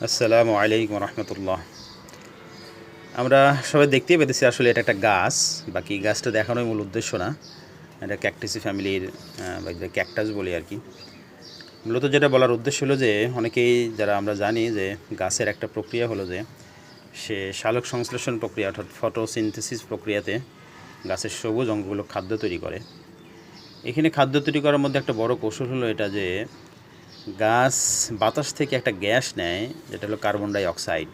আসসালামু আলাইকুম রহমতুল্লাহ। আমরা সবাই দেখতেই পেতেছি আসলে এটা একটা গাছ, বাকি গাছটা দেখানোই মূল উদ্দেশ্য না। এটা ক্যাকটাসি ফ্যামিলির বা ক্যাকটাস বলি আর কি। মূলত যেটা বলার উদ্দেশ্য হলো যে অনেকেই যারা আমরা জানি যে গাছের একটা প্রক্রিয়া হলো যে সে সালোক সংশ্লেষণ প্রক্রিয়া অর্থাৎ ফটোসিনথেসিস প্রক্রিয়াতে গাছের সবুজ অঙ্গগুলো খাদ্য তৈরি করে। এখানে খাদ্য তৈরি করার মধ্যে একটা বড় কৌশল হলো এটা যে গাছ বাতাস থেকে একটা গ্যাস নেয়, যেটা হলো কার্বন ডাই অক্সাইড,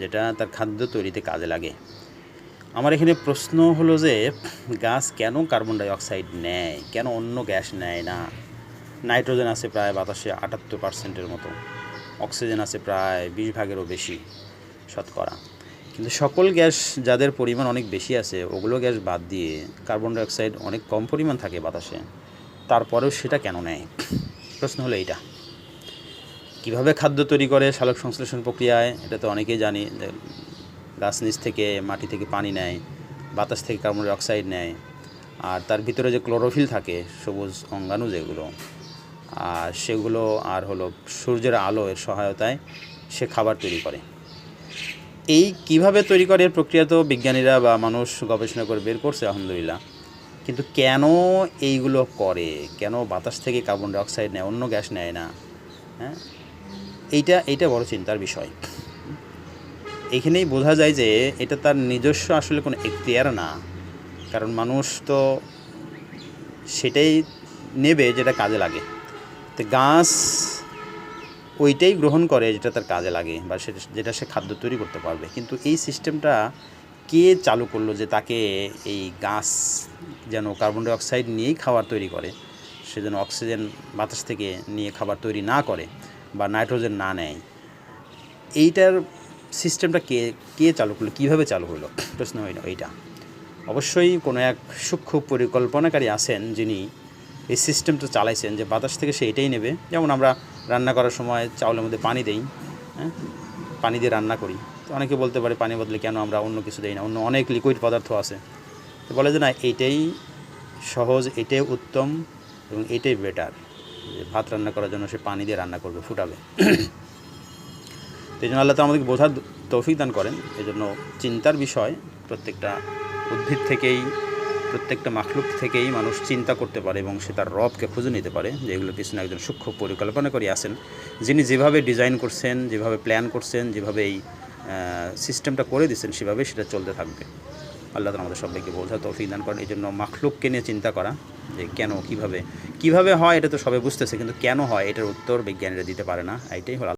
যেটা তার খাদ্য তৈরিতে কাজে লাগে। আমার এখানে প্রশ্ন হলো যে গাছ কেন কার্বন ডাই অক্সাইড নেয়, কেন অন্য গ্যাস নেয় না? নাইট্রোজেন আছে প্রায় বাতাসে 78% মতো, অক্সিজেন আছে প্রায় 20 ভাগেরও বেশি শতকরা। কিন্তু সকল গ্যাস যাদের পরিমাণ অনেক বেশি আছে ওগুলো গ্যাস বাদ দিয়ে কার্বন ডাই অক্সাইড অনেক কম পরিমাণ থাকে বাতাসে, তারপরেও সেটা কেন নেয়? প্রশ্ন হলো এইটা। কীভাবে খাদ্য তৈরি করে সালোক সংশ্লেষণ প্রক্রিয়ায়, এটা তো অনেকেই জানি যে গাছ নিচ থেকে মাটি থেকে পানি নেয়, বাতাস থেকে কার্বন ডাই অক্সাইড নেয়, আর তার ভিতরে যে ক্লোরোফিল থাকে সবুজ অঙ্গাণু যেগুলো, আর সেগুলো আর হলো সূর্যের আলো এর সহায়তায় সে খাবার তৈরি করে। এই কিভাবে তৈরি করে এর প্রক্রিয়া তো বিজ্ঞানীরা বা মানুষ গবেষণা করে বের করছে আলহামদুলিল্লাহ, কিন্তু কেন এইগুলো করে, কেন বাতাস থেকে কার্বন ডাই অক্সাইড নেয়, অন্য গ্যাস নেয় না? হ্যাঁ, এইটা বড় চিন্তার বিষয়। এখানেই বোঝা যায় যে এটা তার নিজস্ব আসলে কোনো এখতিয়ার না, কারণ মানুষ তো সেটাই নেবে যেটা কাজে লাগে। তো গাছ ওইটাই গ্রহণ করে যেটা তার কাজে লাগে বা যেটা সে খাদ্য তৈরি করতে পারবে। কিন্তু এই সিস্টেমটা কে চালু করলো যে তাকে এই গাছ যেন কার্বন ডাই অক্সাইড নিয়েই খাবার তৈরি করে, সে যেন অক্সিজেন বাতাস থেকে নিয়ে খাবার তৈরি না করে বা নাইট্রোজেন না নেয়? এইটার সিস্টেমটা কে কে চালু করলো, কীভাবে চালু হলো? প্রশ্ন হইল এইটা। অবশ্যই কোনো এক সূক্ষ্ম পরিকল্পনাকারী আছেন যিনি এই সিস্টেমটা চালাইছেন যে বাতাস থেকে সে এটাই নেবে। যেমন আমরা রান্না করার সময় চাউলের মধ্যে পানি দেই, হ্যাঁ, পানি দিয়ে রান্না করি। তো অনেকে বলতে পারে পানি বদলে কেন আমরা অন্য কিছু দেই না, অন্য অনেক লিকুইড পদার্থ আছে। তো বলে যে না, এইটাই সহজ, এটাই উত্তম এবং এটাই বেটার, যে ভাত রান্না করার জন্য সে পানি দিয়ে রান্না করবে, ফুটাবে। তো এই জন্য আল্লাহ তো আমাদেরকে বোঝার তৌফিক দান করেন। এই জন্য চিন্তার বিষয়, প্রত্যেকটা উদ্ভিদ থেকেই, প্রত্যেকটা মাখলুক থেকেই মানুষ চিন্তা করতে পারে এবং সে তার রবকে খুঁজে নিতে পারে যে এগুলোর পিছনে একজন সূক্ষ্ম পরিকল্পনা করে আসেন, যিনি যেভাবে ডিজাইন করছেন, যেভাবে প্ল্যান করছেন, যেভাবে এই সিস্টেমটা করে দিচ্ছেন, সেভাবে সেটা চলতে থাকবে। আল্লাহ তাআলা আমাদের সবাইকে বোঝার তৌফিক দান করেন। এই জন্য মাখলুককে নিয়ে চিন্তা করা যে কেন, কীভাবে হয় এটা তো সবাই বুঝতেছে, কিন্তু কেন হয় এটার উত্তর বিজ্ঞানীরা দিতে পারে না। এইটাই হলো